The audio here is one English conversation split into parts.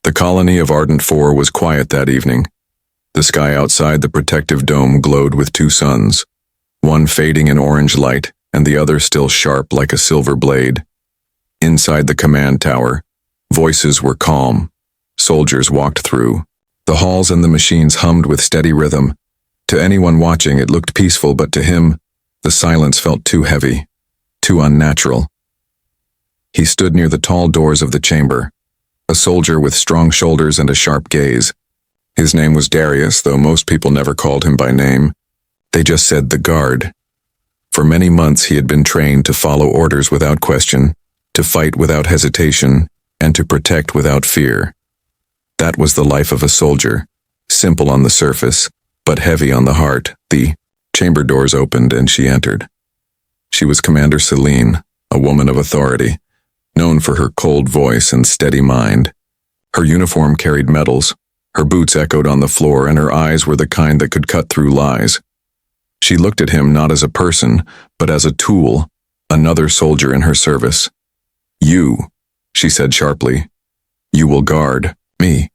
The colony of Ardent 4 was quiet that evening. The sky outside the protective dome glowed with two suns, one fading in orange light and the other still sharp like a silver blade. Inside the command tower, voices were calm. Soldiers walked through. The halls and the machines hummed with steady rhythm. To anyone watching, it looked peaceful, but to him, the silence felt too heavy, too unnatural. He stood near the tall doors of the chamber, a soldier with strong shoulders and a sharp gaze. His name was Darius, though most people never called him by name. They just said the guard. For many months he had been trained to follow orders without question, to fight without hesitation, and to protect without fear. That was the life of a soldier, simple on the surface, but heavy on the heart. The chamber doors opened and she entered. She was Commander Celine, a woman of authority, known for her cold voice and steady mind. Her uniform carried medals, her boots echoed on the floor, and her eyes were the kind that could cut through lies. She looked at him not as a person, but as a tool, another soldier in her service. "You," she said sharply, "you will guard me."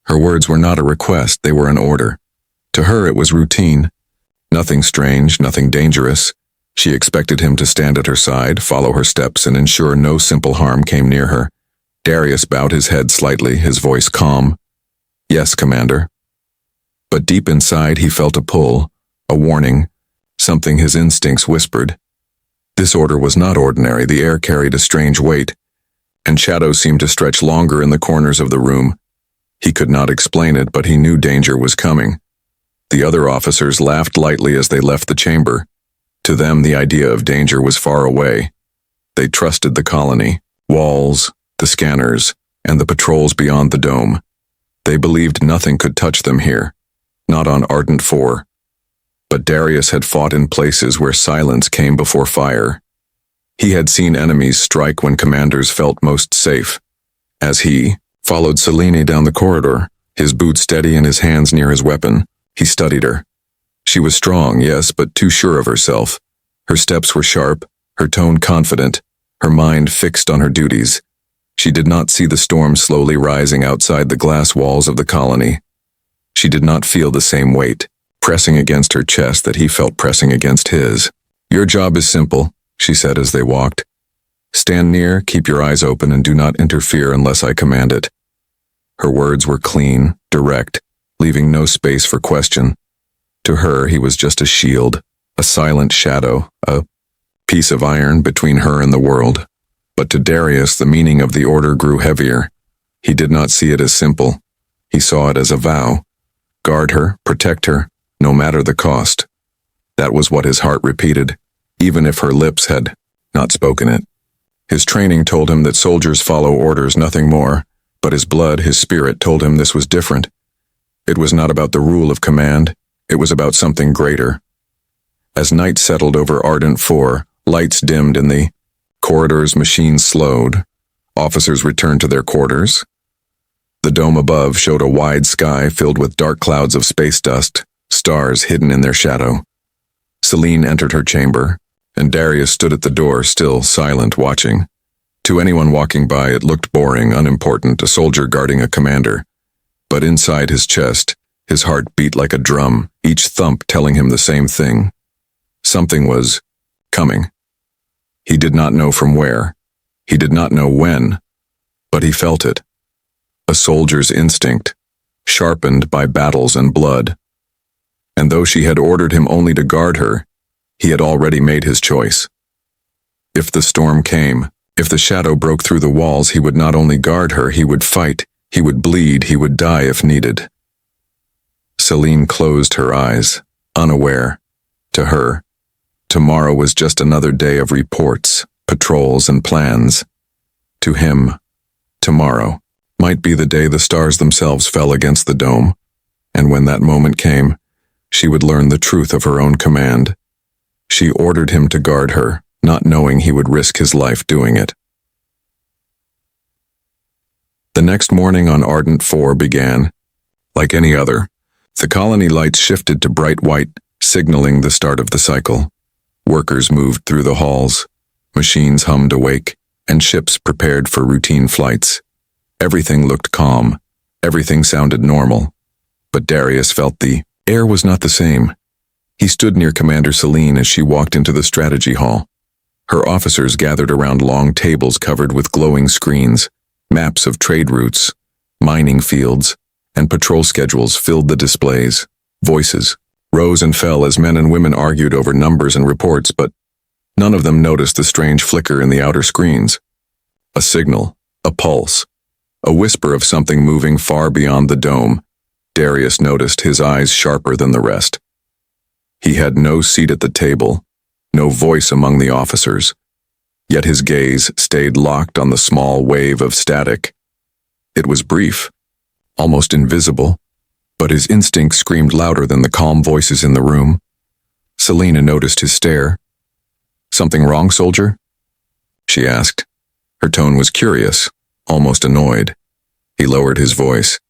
Her words were not a request, they were an order. To her it was routine. Nothing strange, nothing dangerous. She expected him to stand at her side, follow her steps, and ensure no simple harm came near her. Darius bowed his head slightly, his voice calm. "Yes, Commander." But deep inside he felt a pull, a warning, something his instincts whispered. This order was not ordinary. The air carried a strange weight, and shadows seemed to stretch longer in the corners of the room. He could not explain it, but he knew danger was coming. The other officers laughed lightly as they left the chamber. To them, the idea of danger was far away. They trusted the colony, walls, the scanners, and the patrols beyond the dome. They believed nothing could touch them here, not on Ardent 4. But Darius had fought in places where silence came before fire. He had seen enemies strike when commanders felt most safe. As he followed Celine down the corridor, his boots steady and his hands near his weapon, he studied her. She was strong, yes, but too sure of herself. Her steps were sharp, her tone confident, her mind fixed on her duties. She did not see the storm slowly rising outside the glass walls of the colony. She did not feel the same weight pressing against her chest that he felt pressing against his. "Your job is simple," she said as they walked. "Stand near, keep your eyes open, and do not interfere unless I command it." Her words were clean, direct, leaving no space for question. To her, he was just a shield, a silent shadow, a piece of iron between her and the world. But to Darius, the meaning of the order grew heavier. He did not see it as simple. He saw it as a vow. Guard her, protect her, no matter the cost. That was what his heart repeated, even if her lips had not spoken it. His training told him that soldiers follow orders, nothing more, but his blood, his spirit, told him this was different. It was not about the rule of command, it was about something greater. As night settled over Ardent 4, lights dimmed in the corridors, machines slowed. Officers returned to their quarters. The dome above showed a wide sky filled with dark clouds of space dust, stars hidden in their shadow. Celine entered her chamber, and Darius stood at the door, still silent, watching. To anyone walking by, it looked boring, unimportant, a soldier guarding a commander. But inside his chest, his heart beat like a drum, each thump telling him the same thing. Something was coming. He did not know from where. He did not know when, but he felt it. A soldier's instinct, sharpened by battles and blood. And though she had ordered him only to guard her, he had already made his choice. If the storm came, if the shadow broke through the walls, he would not only guard her, he would fight, he would bleed, he would die if needed. Celine closed her eyes, unaware. To her, tomorrow was just another day of reports, patrols, and plans. To him, tomorrow might be the day the stars themselves fell against the dome, and when that moment came, she would learn the truth of her own command. She ordered him to guard her, not knowing he would risk his life doing it. The next morning on Ardent 4 began. Like any other, the colony lights shifted to bright white, signaling the start of the cycle. Workers moved through the halls, machines hummed awake, and ships prepared for routine flights. Everything looked calm, Everything sounded normal, but Darius felt the air was not the same. He stood near Commander Celine as she walked into the strategy hall. Her officers gathered around long tables covered with glowing screens. Maps of trade routes, mining fields, and patrol schedules filled the displays. Voices rose and fell as men and women argued over numbers and reports, but none of them noticed the strange flicker in the outer screens. A signal, a pulse, a whisper of something moving far beyond the dome. Darius noticed, his eyes sharper than the rest. He had no seat at the table, no voice among the officers, yet his gaze stayed locked on the small wave of static. It was brief, almost invisible, but his instinct screamed louder than the calm voices in the room. Selena noticed his stare. "Something wrong, soldier?" she asked. Her tone was curious, almost annoyed. He lowered his voice.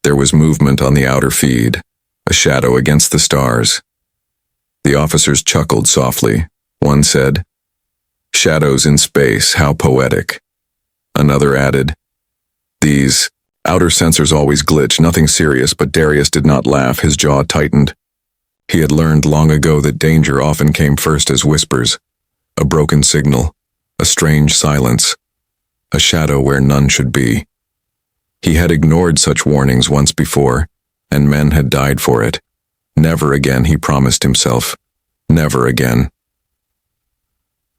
There was movement on the outer feed, a shadow against the stars. The officers chuckled softly. One said, "Shadows in space, how poetic." Another added, "These outer sensors always glitch, nothing serious," but Darius did not laugh, his jaw tightened. He had learned long ago that danger often came first as whispers, a broken signal, a strange silence, a shadow where none should be. He had ignored such warnings once before, and men had died for it. Never again, he promised himself. Never again.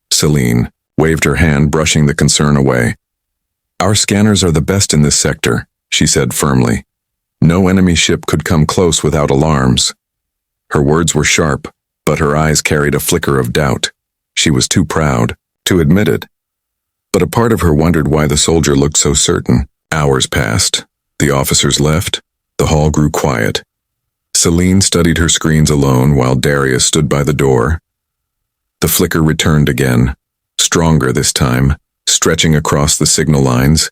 Celine waved her hand, brushing the concern away. "Our scanners are the best in this sector," she said firmly. "No enemy ship could come close without alarms." Her words were sharp, but her eyes carried a flicker of doubt. She was too proud to admit it. But a part of her wondered why the soldier looked so certain. Hours passed. The officers left. The hall grew quiet. Celine studied her screens alone while Darius stood by the door. The flicker returned again, stronger this time, stretching across the signal lines.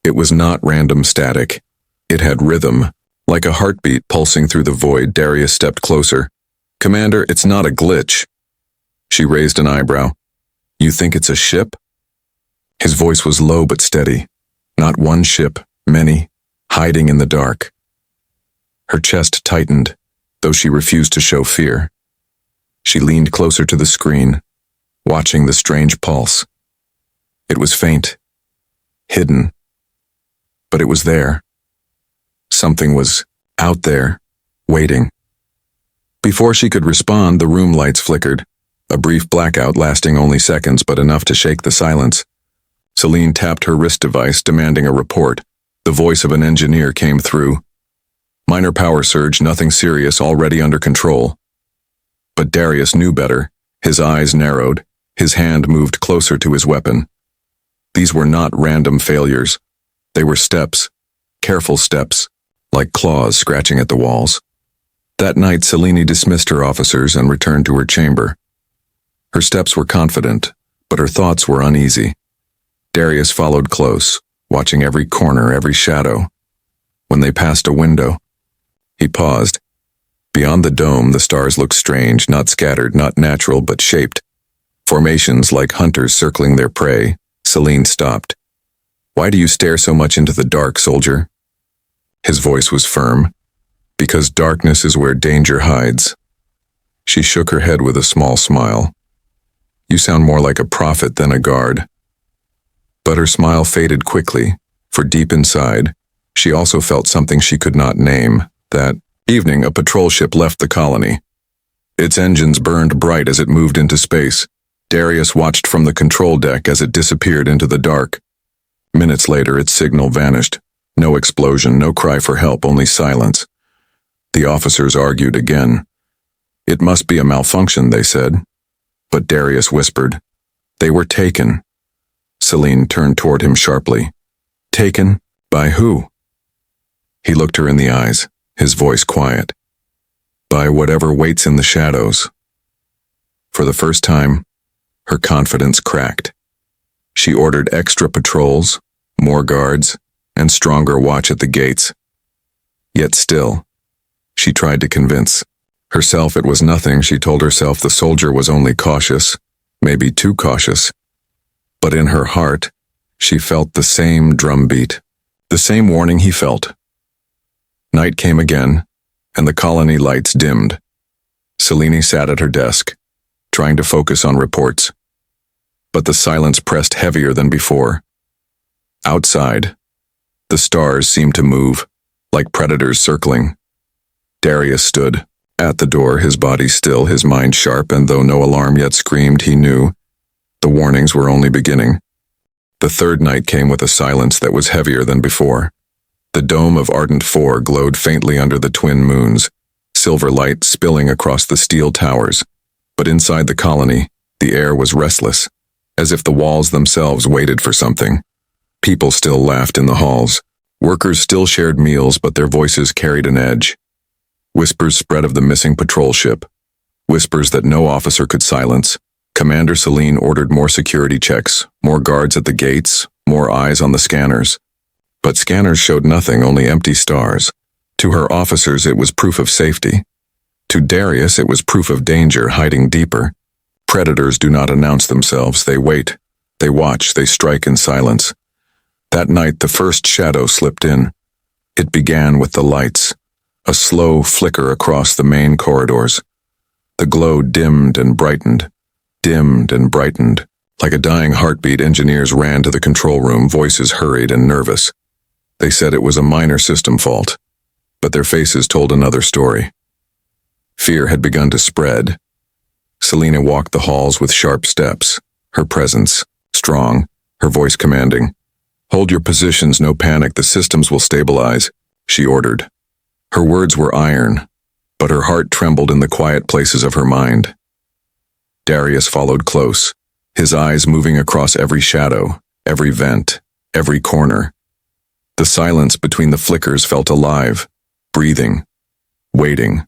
It was not random static. It had rhythm, like a heartbeat pulsing through the void. Darius stepped closer. "Commander, it's not a glitch." She raised an eyebrow. "You think it's a ship?" His voice was low but steady. Not one ship, many, hiding in the dark. Her chest tightened, though she refused to show fear. She leaned closer to the screen, watching the strange pulse. It was faint, hidden, but it was there. Something was out there, waiting. Before she could respond, the room lights flickered, a brief blackout lasting only seconds but enough to shake the silence. Celine tapped her wrist device, demanding a report. The voice of an engineer came through. "Minor power surge, nothing serious, already under control." But Darius knew better. His eyes narrowed. His hand moved closer to his weapon. These were not random failures. They were steps, careful steps, like claws scratching at the walls. That night, Selene dismissed her officers and returned to her chamber. Her steps were confident, but her thoughts were uneasy. Darius followed close, watching every corner, every shadow. When they passed a window, he paused. Beyond the dome, the stars looked strange, not scattered, not natural, but shaped. Formations like hunters circling their prey. Celine stopped. "Why do you stare so much into the dark, soldier?" His voice was firm. "Because darkness is where danger hides." She shook her head with a small smile. "You sound more like a prophet than a guard." But her smile faded quickly, for deep inside, she also felt something she could not name. That evening, a patrol ship left the colony. Its engines burned bright as it moved into space. Darius watched from the control deck as it disappeared into the dark. Minutes later, its signal vanished. No explosion, no cry for help, only silence. The officers argued again. "It must be a malfunction," they said. But Darius whispered, "They were taken." Celine turned toward him sharply. "Taken? By who?" He looked her in the eyes, his voice quiet. "By whatever waits in the shadows." For the first time, her confidence cracked. She ordered extra patrols, more guards, and stronger watch at the gates. Yet still, she tried to convince herself it was nothing. She told herself the soldier was only cautious, maybe too cautious. But in her heart, she felt the same drumbeat. The same warning he felt. Night came again, and the colony lights dimmed. Selene sat at her desk, trying to focus on reports. But the silence pressed heavier than before. Outside, the stars seemed to move, like predators circling. Darius stood at the door, his body still, his mind sharp, and though no alarm yet screamed, he knew the warnings were only beginning. The third night came with a silence that was heavier than before. The dome of Ardent 4 glowed faintly under the twin moons, silver light spilling across the steel towers. But inside the colony, the air was restless, as if the walls themselves waited for something. People still laughed in the halls. Workers still shared meals, but their voices carried an edge. Whispers spread of the missing patrol ship. Whispers that no officer could silence. Commander Selene ordered more security checks, more guards at the gates, more eyes on the scanners. But scanners showed nothing, only empty stars. To her officers it was proof of safety. To Darius it was proof of danger hiding deeper. Predators do not announce themselves, they wait. They watch, they strike in silence. That night the first shadow slipped in. It began with the lights, a slow flicker across the main corridors. The glow dimmed and brightened. Like a dying heartbeat, engineers ran to the control room, voices hurried and nervous. They said it was a minor system fault, but their faces told another story. Fear had begun to spread. Selena walked the halls with sharp steps, her presence strong, her voice commanding. "Hold your positions, no panic, the systems will stabilize," she ordered. Her words were iron, but her heart trembled in the quiet places of her mind. Darius followed close, his eyes moving across every shadow, every vent, every corner. The silence between the flickers felt alive, breathing, waiting.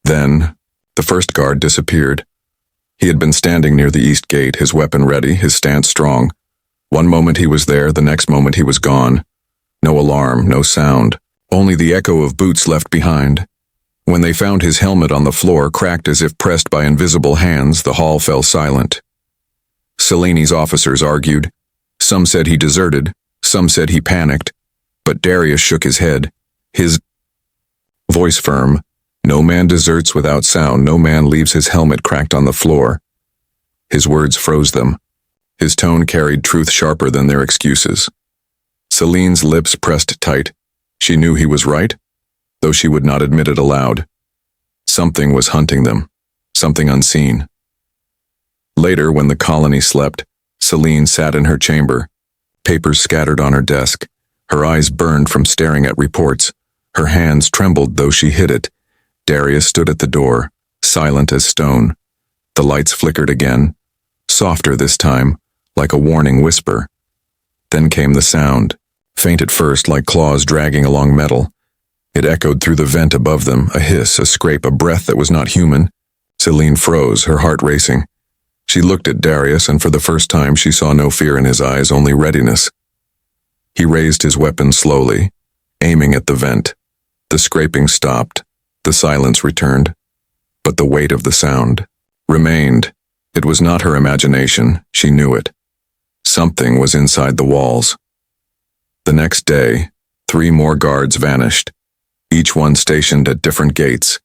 Then, the first guard disappeared. He had been standing near the east gate, his weapon ready, his stance strong. One moment he was there, the next moment he was gone. No alarm, no sound, only the echo of boots left behind. When they found his helmet on the floor, cracked as if pressed by invisible hands, the hall fell silent. Selene's officers argued. Some said he deserted, some said he panicked, but Darius shook his head, his voice firm. No man deserts without sound, no man leaves his helmet cracked on the floor. His words froze them. His tone carried truth sharper than their excuses. Selene's lips pressed tight. She knew he was right, though she would not admit it aloud. Something was hunting them, something unseen. Later, when the colony slept, Selene sat in her chamber, papers scattered on her desk. Her eyes burned from staring at reports. Her hands trembled, though she hid it. Darius stood at the door, silent as stone. The lights flickered again, softer this time, like a warning whisper. Then came the sound, faint at first, like claws dragging along metal. It echoed through the vent above them, a hiss, a scrape, a breath that was not human. Selene froze, her heart racing. She looked at Darius, and for the first time she saw no fear in his eyes, only readiness. He raised his weapon slowly, aiming at the vent. The scraping stopped. The silence returned. But the weight of the sound remained. It was not her imagination, she knew it. Something was inside the walls. The next day, 3 more guards vanished, each one stationed at different gates,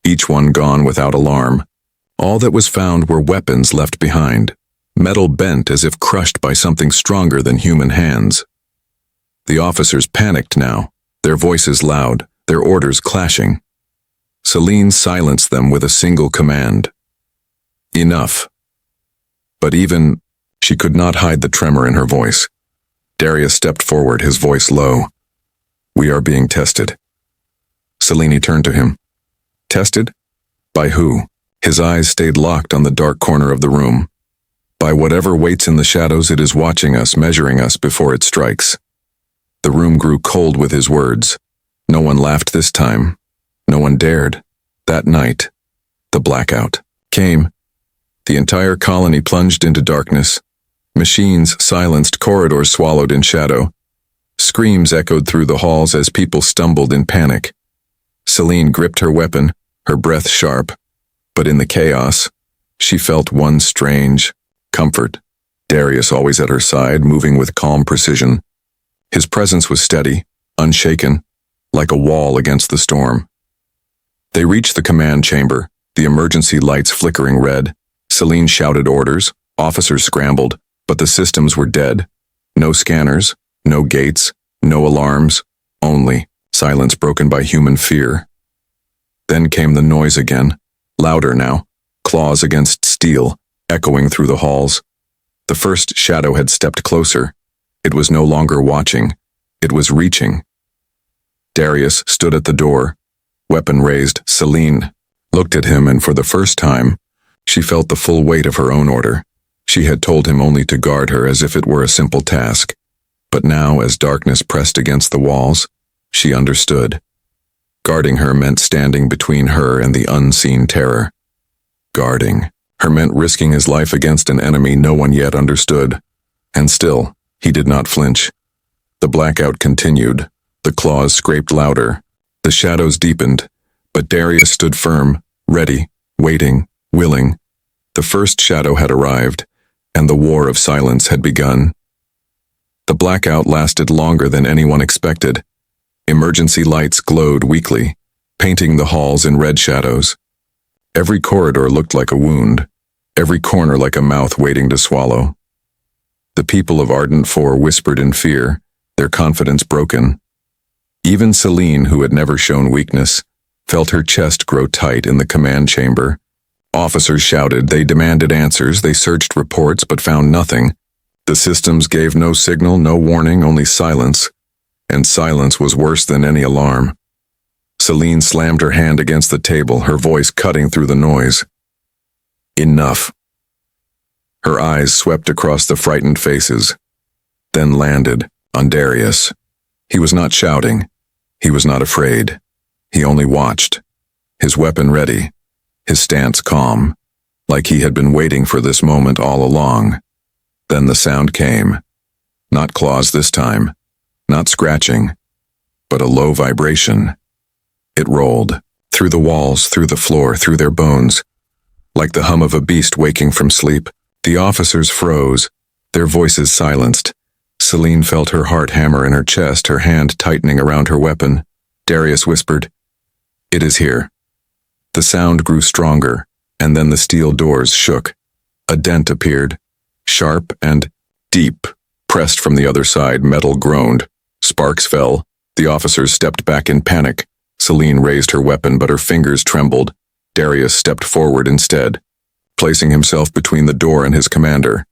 each one gone without alarm. All that was found were weapons left behind, metal bent as if crushed by something stronger than human hands. The officers panicked now, their voices loud, their orders clashing. Selene silenced them with a single command. Enough. But even, she could not hide the tremor in her voice. Darius stepped forward, his voice low. "We are being tested." Selene turned to him. Tested? By who? His eyes stayed locked on the dark corner of the room. By whatever waits in the shadows, it is watching us, measuring us before it strikes. The room grew cold with his words. No one laughed this time. No one dared. That night, the blackout came. The entire colony plunged into darkness. Machines silenced, corridors swallowed in shadow. Screams echoed through the halls as people stumbled in panic. Selene gripped her weapon, her breath sharp. But in the chaos, she felt one strange comfort. Darius always at her side, moving with calm precision. His presence was steady, unshaken, like a wall against the storm. They reached the command chamber, the emergency lights flickering red. Celine shouted orders, officers scrambled, but the systems were dead. No scanners, no gates, no alarms, only silence broken by human fear. Then came the noise again, louder now, claws against steel, echoing through the halls. The first shadow had stepped closer. It was no longer watching. It was reaching. Darius stood at the door, weapon raised. Celine looked at him, and for the first time, she felt the full weight of her own order. She had told him only to guard her as if it were a simple task. But now, as darkness pressed against the walls, she understood. Guarding her meant standing between her and the unseen terror. Guarding her meant risking his life against an enemy no one yet understood. And still, he did not flinch. The blackout continued. The claws scraped louder. The shadows deepened. But Darius stood firm, ready, waiting, willing. The first shadow had arrived, and the war of silence had begun. The blackout lasted longer than anyone expected. Emergency lights glowed weakly, painting the halls in red shadows. Every corridor looked like a wound, every corner like a mouth waiting to swallow. The people of Ardent 4 whispered in fear, their confidence broken. Even Celine, who had never shown weakness, felt her chest grow tight in the command chamber. Officers shouted, they demanded answers, they searched reports but found nothing. The systems gave no signal, no warning, only silence. And silence was worse than any alarm. Celine slammed her hand against the table, her voice cutting through the noise. Enough. Her eyes swept across the frightened faces, then landed on Darius. He was not shouting. He was not afraid. He only watched, his weapon ready, his stance calm, like he had been waiting for this moment all along. Then the sound came. Not claws this time, not scratching, but a low vibration. It rolled, through the walls, through the floor, through their bones. Like the hum of a beast waking from sleep, the officers froze, their voices silenced. Celine felt her heart hammer in her chest, her hand tightening around her weapon. Darius whispered, "It is here." The sound grew stronger, and then the steel doors shook. A dent appeared, sharp and deep. Pressed from the other side, metal groaned. Sparks fell. The officers stepped back in panic. Celine raised her weapon, but her fingers trembled. Darius stepped forward instead, placing himself between the door and his commander.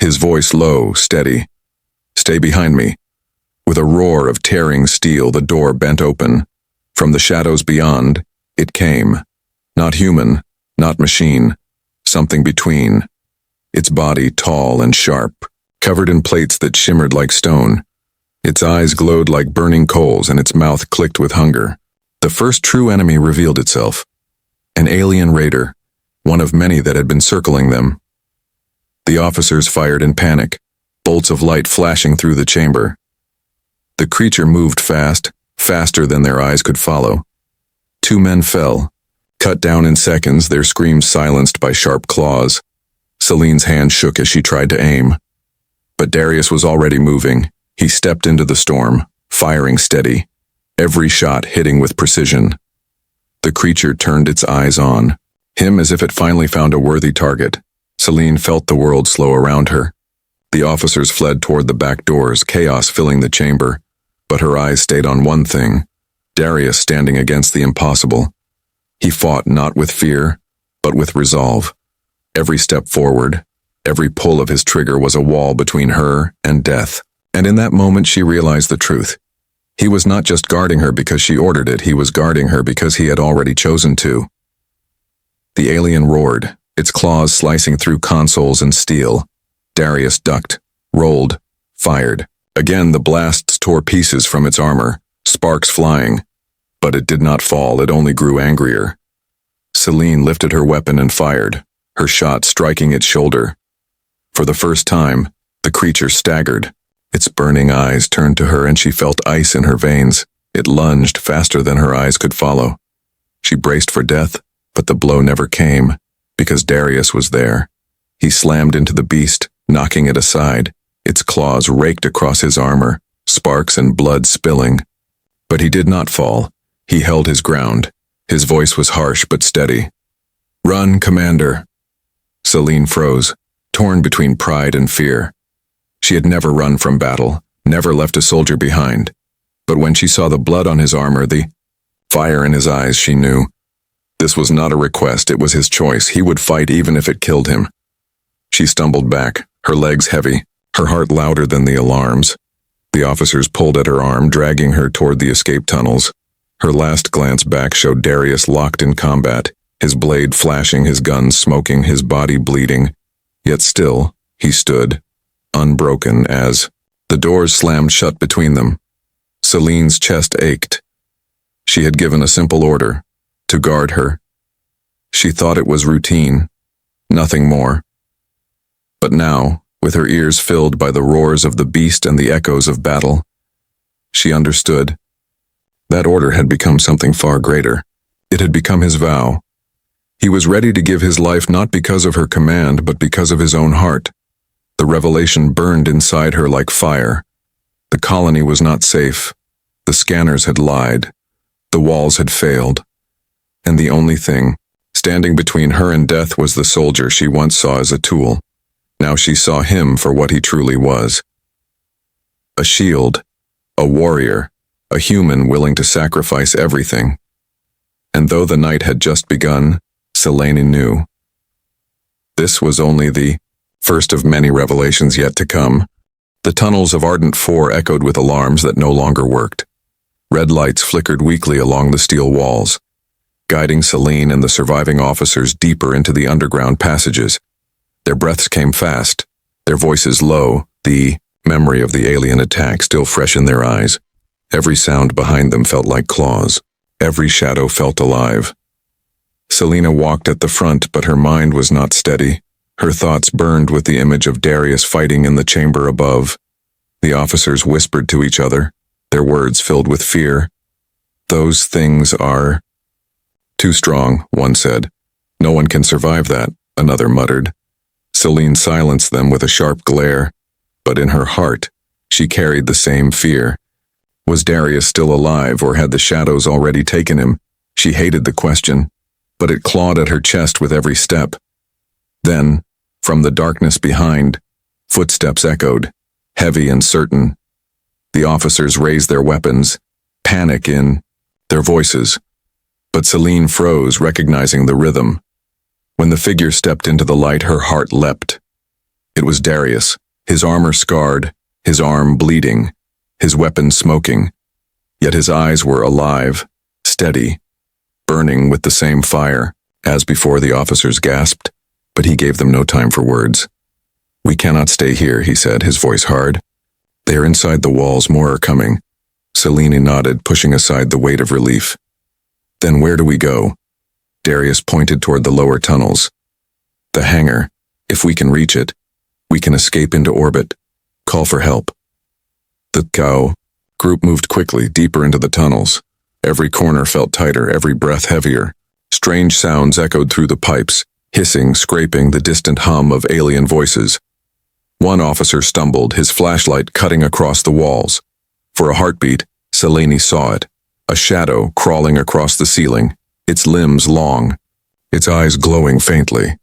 His voice low, steady. "Stay behind me." With a roar of tearing steel, the door bent open. From the shadows beyond, it came. Not human, not machine, something between. Its body tall and sharp, covered in plates that shimmered like stone. Its eyes glowed like burning coals, and its mouth clicked with hunger. The first true enemy revealed itself. An alien raider, one of many that had been circling them. The officers fired in panic, bolts of light flashing through the chamber. The creature moved fast, faster than their eyes could follow. 2 men fell, cut down in seconds, their screams silenced by sharp claws. Celine's hand shook as she tried to aim. But Darius was already moving. He stepped into the storm, firing steady, every shot hitting with precision. The creature turned its eyes on him as if it finally found a worthy target. Celine felt the world slow around her. The officers fled toward the back doors, chaos filling the chamber. But her eyes stayed on one thing, Darius standing against the impossible. He fought not with fear, but with resolve. Every step forward, every pull of his trigger was a wall between her and death. And in that moment she realized the truth. He was not just guarding her because she ordered it, he was guarding her because he had already chosen to. The alien roared, its claws slicing through consoles and steel. Darius ducked, rolled, fired. Again the blasts tore pieces from its armor, sparks flying. But it did not fall, it only grew angrier. Celine lifted her weapon and fired, her shot striking its shoulder. For the first time, the creature staggered. Its burning eyes turned to her and she felt ice in her veins. It lunged faster than her eyes could follow. She braced for death, but the blow never came, because Darius was there. He slammed into the beast, knocking it aside. Its claws raked across his armor, sparks and blood spilling. But he did not fall. He held his ground. His voice was harsh but steady. "Run, Commander." Celine froze, torn between pride and fear. She had never run from battle, never left a soldier behind. But when she saw the blood on his armor, the fire in his eyes, she knew. This was not a request, it was his choice. He would fight even if it killed him. She stumbled back, her legs heavy, her heart louder than the alarms. The officers pulled at her arm, dragging her toward the escape tunnels. Her last glance back showed Darius locked in combat, his blade flashing, his gun smoking, his body bleeding. Yet still, he stood, unbroken as the doors slammed shut between them. Celine's chest ached. She had given a simple order, to guard her. She thought it was routine, nothing more. But now, with her ears filled by the roars of the beast and the echoes of battle, she understood. That order had become something far greater. It had become his vow. He was ready to give his life not because of her command, but because of his own heart. The revelation burned inside her like fire. The colony was not safe. The scanners had lied. The walls had failed. And the only thing standing between her and death was the soldier she once saw as a tool. Now she saw him for what he truly was. A shield, a warrior, a human willing to sacrifice everything. And though the night had just begun, Selene knew. This was only the first of many revelations yet to come. The tunnels of Ardent 4 echoed with alarms that no longer worked. Red lights flickered weakly along the steel walls, guiding Selene and the surviving officers deeper into the underground passages. Their breaths came fast, their voices low, the memory of the alien attack still fresh in their eyes. Every sound behind them felt like claws. Every shadow felt alive. Selena walked at the front, but her mind was not steady. Her thoughts burned with the image of Darius fighting in the chamber above. The officers whispered to each other, their words filled with fear. "Those things are too strong," one said. "No one can survive that," another muttered. Selene silenced them with a sharp glare, but in her heart, she carried the same fear. Was Darius still alive, or had the shadows already taken him? She hated the question, but it clawed at her chest with every step. Then, from the darkness behind, footsteps echoed, heavy and certain. The officers raised their weapons, panic in their voices. But Selene froze, recognizing the rhythm. When the figure stepped into the light, her heart leapt. It was Darius, his armor scarred, his arm bleeding, his weapon smoking. Yet his eyes were alive, steady, burning with the same fire. As before, the officers gasped, but he gave them no time for words. "We cannot stay here," he said, his voice hard. "They are inside the walls, more are coming." Selene nodded, pushing aside the weight of relief. "Then where do we go?" Darius pointed toward the lower tunnels. "The hangar. If we can reach it, we can escape into orbit. Call for help." The group moved quickly, deeper into the tunnels. Every corner felt tighter, every breath heavier. Strange sounds echoed through the pipes, hissing, scraping, the distant hum of alien voices. One officer stumbled, his flashlight cutting across the walls. For a heartbeat, Selene saw it. A shadow crawling across the ceiling, its limbs long, its eyes glowing faintly.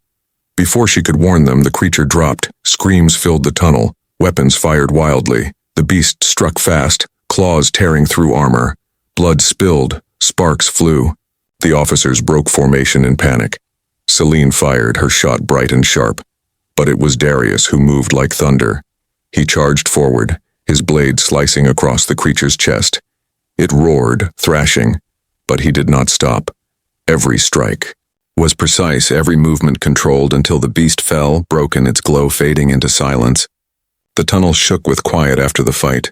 Before she could warn them, the creature dropped. Screams filled the tunnel, weapons fired wildly. The beast struck fast, claws tearing through armor. Blood spilled, sparks flew. The officers broke formation in panic. Selene fired, her shot bright and sharp. But it was Darius who moved like thunder. He charged forward, his blade slicing across the creature's chest. It roared, thrashing, but he did not stop. Every strike was precise, every movement controlled until the beast fell, broken, its glow fading into silence. The tunnel shook with quiet after the fight.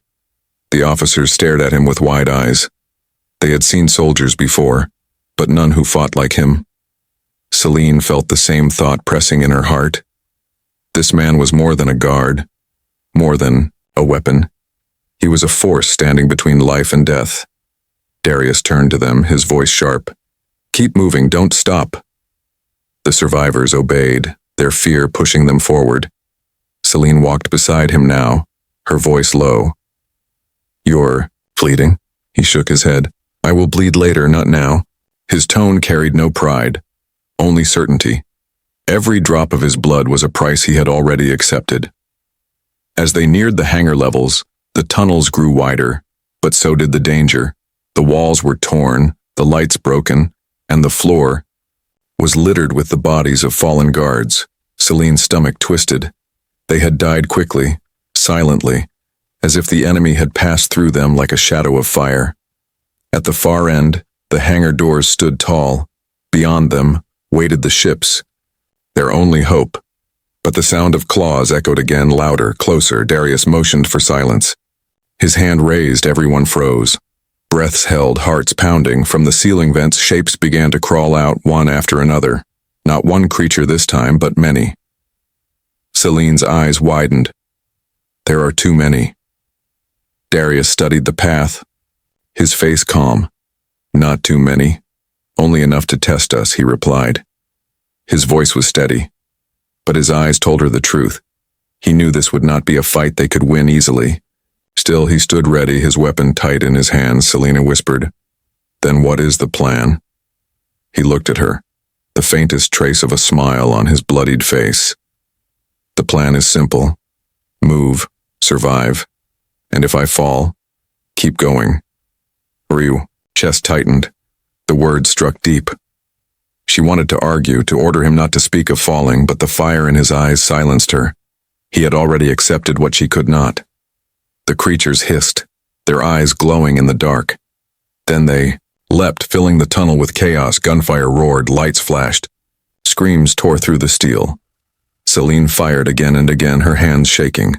The officers stared at him with wide eyes. They had seen soldiers before, but none who fought like him. Selene felt the same thought pressing in her heart. This man was more than a guard, more than a weapon. He was a force standing between life and death. Darius turned to them, his voice sharp. "Keep moving, don't stop." The survivors obeyed, their fear pushing them forward. Selene walked beside him now, her voice low. You're bleeding? He shook his head. I will bleed later, not now. His tone carried no pride, only certainty. Every drop of his blood was a price he had already accepted. As they neared the hangar levels, the tunnels grew wider, but so did the danger. The walls were torn, the lights broken, and the floor was littered with the bodies of fallen guards. Celine's stomach twisted. They had died quickly, silently, as if the enemy had passed through them like a shadow of fire. At the far end, the hangar doors stood tall. Beyond them waited the ships, their only hope. But the sound of claws echoed again, louder, closer. Darius motioned for silence. His hand raised, everyone froze. Breaths held, hearts pounding. From the ceiling vents, shapes began to crawl out, one after another. Not one creature this time, but many. Celine's eyes widened. There are too many. Darius studied the path, his face calm. Not too many. Only enough to test us, he replied. His voice was steady, but his eyes told her the truth. He knew this would not be a fight they could win easily. Still, he stood ready, his weapon tight in his hands. Selena whispered, "Then what is the plan?" He looked at her, the faintest trace of a smile on his bloodied face. "The plan is simple. Move, survive, and if I fall, keep going." Ryu, chest tightened. The words struck deep. She wanted to argue, to order him not to speak of falling, but the fire in his eyes silenced her. He had already accepted what she could not. The creatures hissed, their eyes glowing in the dark. Then they leapt, filling the tunnel with chaos. Gunfire roared, lights flashed. Screams tore through the steel. Celine fired again and again, her hands shaking.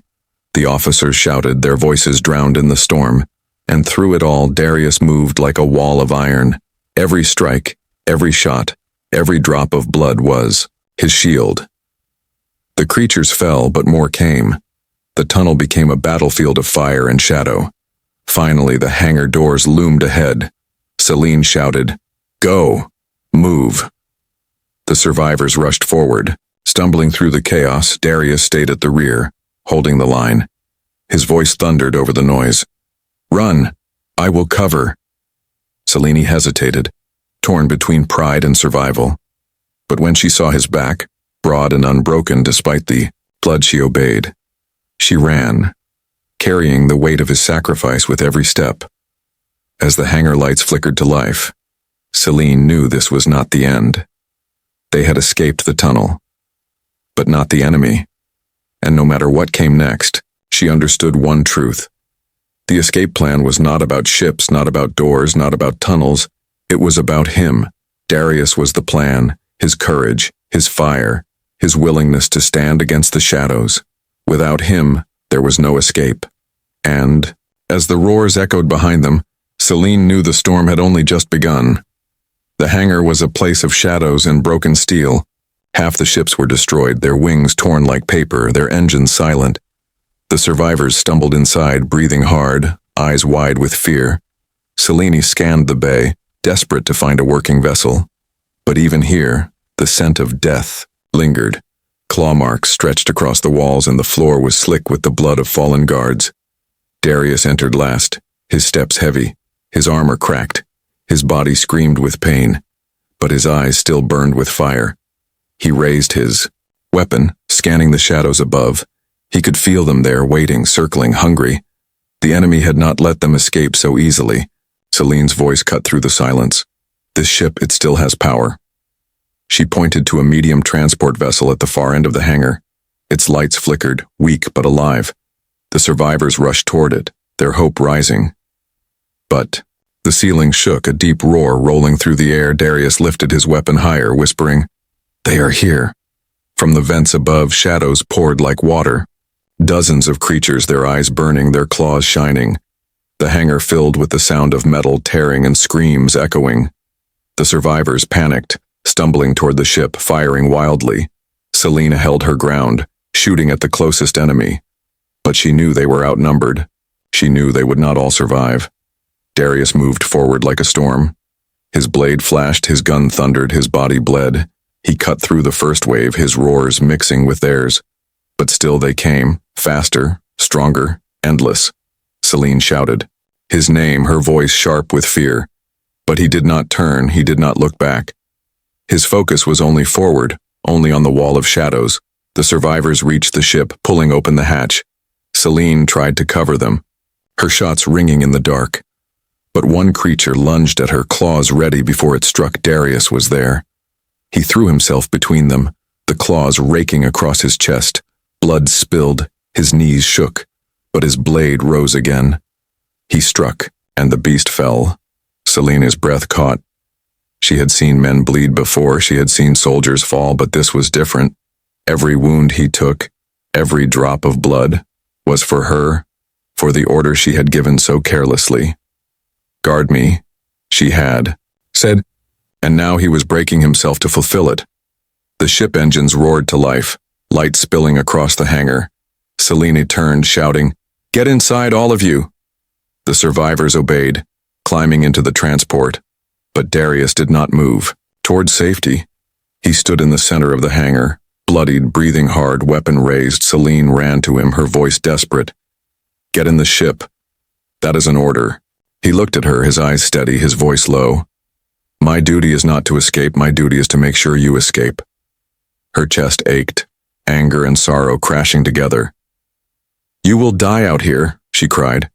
The officers shouted, their voices drowned in the storm. And through it all, Darius moved like a wall of iron. Every strike, every shot, every drop of blood was his shield. The creatures fell, but more came. The tunnel became a battlefield of fire and shadow. Finally, the hangar doors loomed ahead. Celine shouted, "Go! Move!" The survivors rushed forward. Stumbling through the chaos, Darius stayed at the rear, holding the line. His voice thundered over the noise. "Run! I will cover!" Celine hesitated, torn between pride and survival. But when she saw his back, broad and unbroken despite the blood, she obeyed. She ran, carrying the weight of his sacrifice with every step. As the hangar lights flickered to life, Celine knew this was not the end. They had escaped the tunnel, but not the enemy. And no matter what came next, she understood one truth. The escape plan was not about ships, not about doors, not about tunnels. It was about him. Darius was the plan, his courage, his fire, his willingness to stand against the shadows. Without him, there was no escape. And, as the roars echoed behind them, Celine knew the storm had only just begun. The hangar was a place of shadows and broken steel. Half the ships were destroyed, their wings torn like paper, their engines silent. The survivors stumbled inside, breathing hard, eyes wide with fear. Celine scanned the bay, desperate to find a working vessel. But even here, the scent of death lingered. Claw marks stretched across the walls and the floor was slick with the blood of fallen guards. Darius entered last, his steps heavy, his armor cracked, his body screamed with pain, but his eyes still burned with fire. He raised his weapon, scanning the shadows above. He could feel them there, waiting, circling, hungry. The enemy had not let them escape so easily. Celine's voice cut through the silence. "This ship, it still has power." She pointed to a medium transport vessel at the far end of the hangar. Its lights flickered, weak but alive. The survivors rushed toward it, their hope rising. But the ceiling shook, a deep roar rolling through the air. Darius lifted his weapon higher, whispering, "They are here." From the vents above, shadows poured like water. Dozens of creatures, their eyes burning, their claws shining. The hangar filled with the sound of metal tearing and screams echoing. The survivors panicked, stumbling toward the ship, firing wildly. Selena held her ground, shooting at the closest enemy. But she knew they were outnumbered. She knew they would not all survive. Darius moved forward like a storm. His blade flashed, his gun thundered, his body bled. He cut through the first wave, his roars mixing with theirs. But still they came, faster, stronger, endless. Celine shouted. His name, her voice sharp with fear. But he did not turn, he did not look back. His focus was only forward, only on the wall of shadows. The survivors reached the ship, pulling open the hatch. Celine tried to cover them, her shots ringing in the dark. But one creature lunged at her, claws ready before it struck. Darius was there. He threw himself between them, the claws raking across his chest. Blood spilled, his knees shook, but his blade rose again. He struck, and the beast fell. Celine's breath caught. She had seen men bleed before, she had seen soldiers fall, but this was different. Every wound he took, every drop of blood, was for her, for the order she had given so carelessly. Guard me, she had said, and now he was breaking himself to fulfill it. The ship engines roared to life, light spilling across the hangar. Celine turned, shouting, "Get inside, all of you!" The survivors obeyed, climbing into the transport. But Darius did not move. Toward safety, he stood in the center of the hangar, bloodied, breathing hard, weapon raised. Celine ran to him, her voice desperate. "Get in the ship. That is an order." He looked at her, his eyes steady, his voice low. "My duty is not to escape, my duty is to make sure you escape." Her chest ached, anger and sorrow crashing together. "You will die out here," she cried.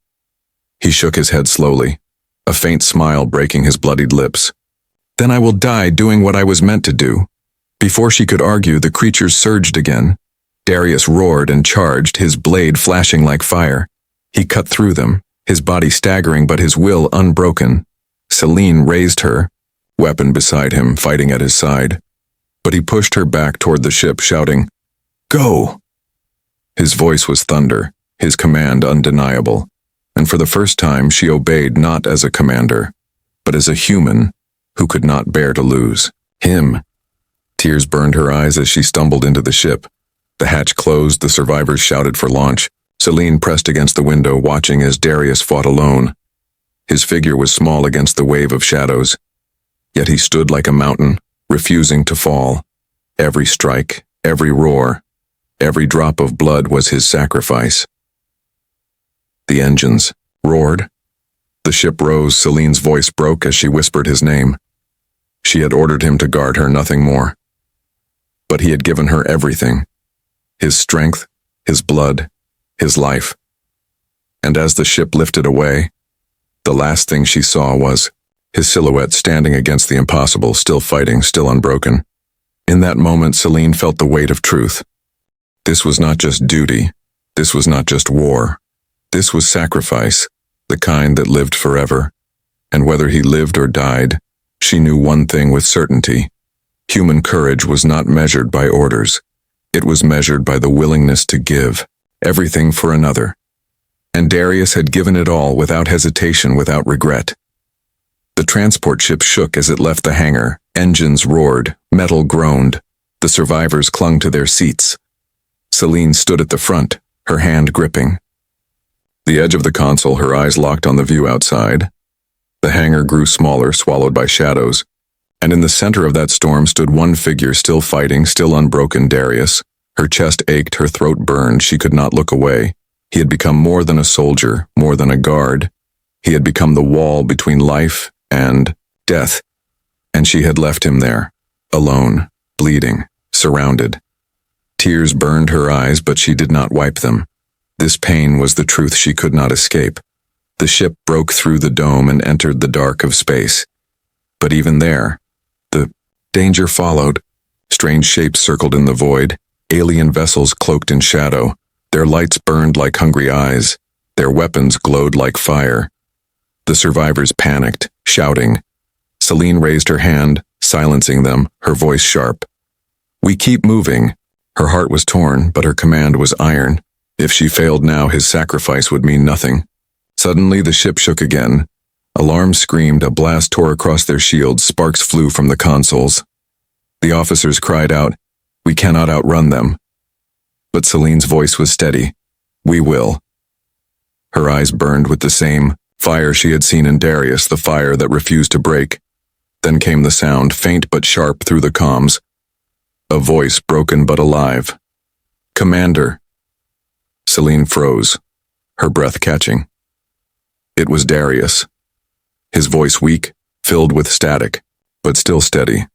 He shook his head slowly, a faint smile breaking his bloodied lips. "Then I will die doing what I was meant to do." Before she could argue, the creatures surged again. Darius roared and charged, his blade flashing like fire. He cut through them, his body staggering but his will unbroken. Celine raised her, weapon beside him, fighting at his side. But he pushed her back toward the ship, shouting, "Go!" His voice was thunder, his command undeniable. And for the first time she obeyed not as a commander, but as a human who could not bear to lose him. Tears burned her eyes as she stumbled into the ship. The hatch closed, the survivors shouted for launch. Celine pressed against the window, watching as Darius fought alone. His figure was small against the wave of shadows, yet he stood like a mountain, refusing to fall. Every strike, every roar, every drop of blood was his sacrifice. The engines roared. The ship rose, Celine's voice broke as she whispered his name. She had ordered him to guard her, nothing more. But he had given her everything. His strength, his blood, his life. And as the ship lifted away, the last thing she saw was his silhouette standing against the impossible, still fighting, still unbroken. In that moment, Celine felt the weight of truth. This was not just duty. This was not just war. This was sacrifice, the kind that lived forever. And whether he lived or died, she knew one thing with certainty. Human courage was not measured by orders. It was measured by the willingness to give everything for another. And Darius had given it all without hesitation, without regret. The transport ship shook as it left the hangar. Engines roared, metal groaned. The survivors clung to their seats. Celine stood at the front, her hand gripping the edge of the console, her eyes locked on the view outside. The hangar grew smaller, swallowed by shadows, and in the center of that storm stood one figure, still fighting, still unbroken, Darius. Her chest ached, her throat burned, she could not look away. He had become more than a soldier, more than a guard. He had become the wall between life and death, and she had left him there, alone, bleeding, surrounded. Tears burned her eyes, but she did not wipe them. This pain was the truth she could not escape. The ship broke through the dome and entered the dark of space. But even there, the danger followed. Strange shapes circled in the void, alien vessels cloaked in shadow. Their lights burned like hungry eyes. Their weapons glowed like fire. The survivors panicked, shouting. Celine raised her hand, silencing them, her voice sharp. "We keep moving." Her heart was torn, but her command was iron. If she failed now, his sacrifice would mean nothing. Suddenly the ship shook again. Alarms screamed, a blast tore across their shields, sparks flew from the consoles. The officers cried out, "We cannot outrun them." But Celine's voice was steady. "We will." Her eyes burned with the same fire she had seen in Darius, the fire that refused to break. Then came the sound, faint but sharp through the comms. A voice broken but alive. "Commander." Celine froze, her breath catching. It was Darius. His voice weak, filled with static, but still steady.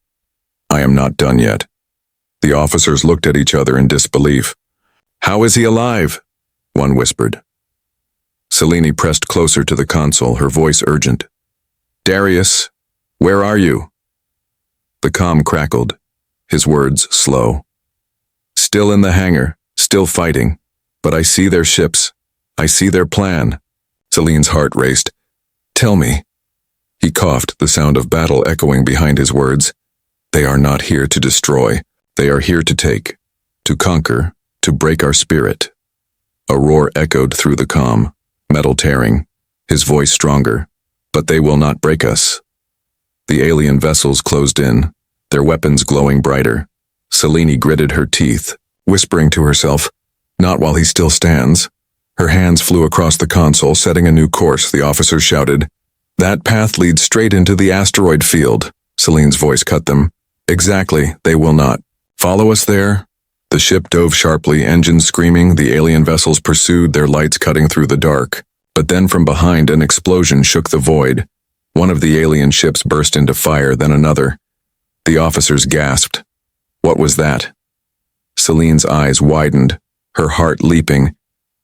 I am not done yet. The officers looked at each other in disbelief. How is he alive? One whispered. Selene pressed closer to the console, her voice urgent. Darius, where are you? The comm crackled, his words slow. Still in the hangar, still fighting, but I see their ships. I see their plan. Selene's heart raced. Tell me. He coughed, the sound of battle echoing behind his words. They are not here to destroy. They are here to take, to conquer, to break our spirit. A roar echoed through the comm, metal tearing, his voice stronger. But they will not break us. The alien vessels closed in, their weapons glowing brighter. Selene gritted her teeth, whispering to herself, not while he still stands. Her hands flew across the console, setting a new course. The officers shouted, That path leads straight into the asteroid field. Selene's voice cut them. Exactly, they will not. Follow us there. The ship dove sharply, engines screaming. The alien vessels pursued, their lights cutting through the dark. But then from behind, an explosion shook the void. One of the alien ships burst into fire, then another. The officers gasped. What was that? Selene's eyes widened, her heart leaping.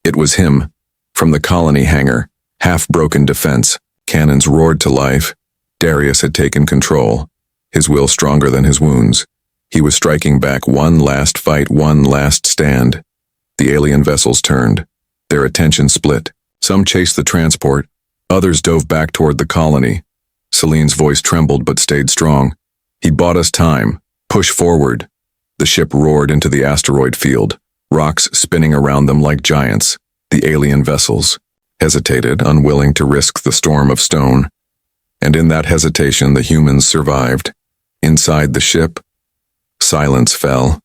It was him, from the colony hangar, half-broken defense. Cannons roared to life. Darius had taken control, his will stronger than his wounds. He was striking back, one last fight, one last stand. The alien vessels turned, their attention split. Some chased the transport, others dove back toward the colony. Selene's voice trembled but stayed strong. He bought us time. Push forward. The ship roared into the asteroid field, rocks spinning around them like giants. The alien vessels hesitated, unwilling to risk the storm of stone. And in that hesitation, the humans survived. Inside the ship, silence fell.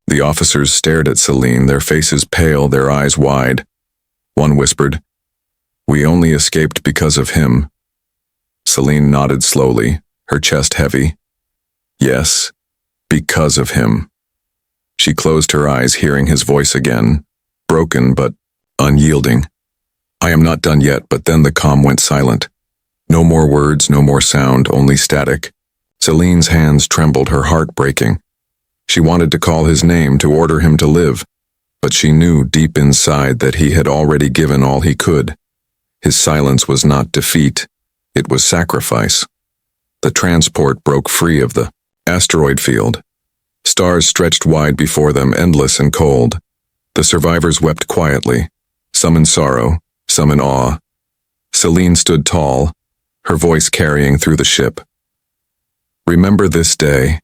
The officers stared at Selene, their faces pale, their eyes wide. One whispered, We only escaped because of him. Selene nodded slowly, her chest heavy. Yes, because of him. She closed her eyes, hearing his voice again, broken but unyielding. I am not done yet, but then the comm went silent. No more words, no more sound, only static. Selene's hands trembled, her heart breaking. She wanted to call his name, to order him to live, but she knew deep inside that he had already given all he could. His silence was not defeat, it was sacrifice. The transport broke free of the asteroid field. Stars stretched wide before them, endless and cold. The survivors wept quietly, some in sorrow, some in awe. Selene stood tall, her voice carrying through the ship. Remember this day,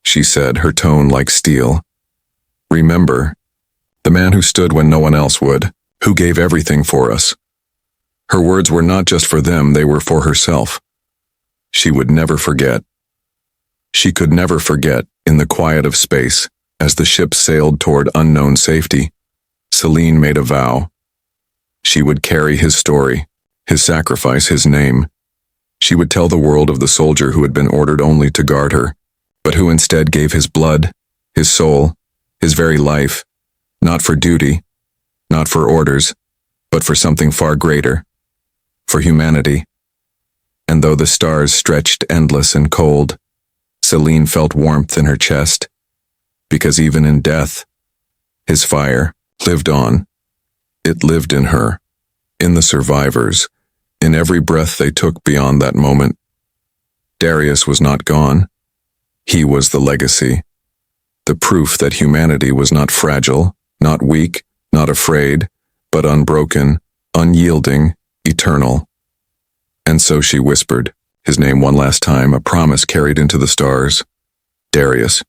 she said, her tone like steel. Remember, the man who stood when no one else would, who gave everything for us. Her words were not just for them, they were for herself. She would never forget. She could never forget, in the quiet of space, as the ship sailed toward unknown safety, Selene made a vow. She would carry his story, his sacrifice, his name. She would tell the world of the soldier who had been ordered only to guard her, but who instead gave his blood, his soul, his very life, not for duty, not for orders, but for something far greater, for humanity. And though the stars stretched endless and cold, Selene felt warmth in her chest, because even in death, his fire lived on. It lived in her, in the survivors, in every breath they took beyond that moment. Darius was not gone. He was the legacy, the proof that humanity was not fragile, not weak, not afraid, but unbroken, unyielding, eternal. And so she whispered his name one last time, a promise carried into the stars. Darius.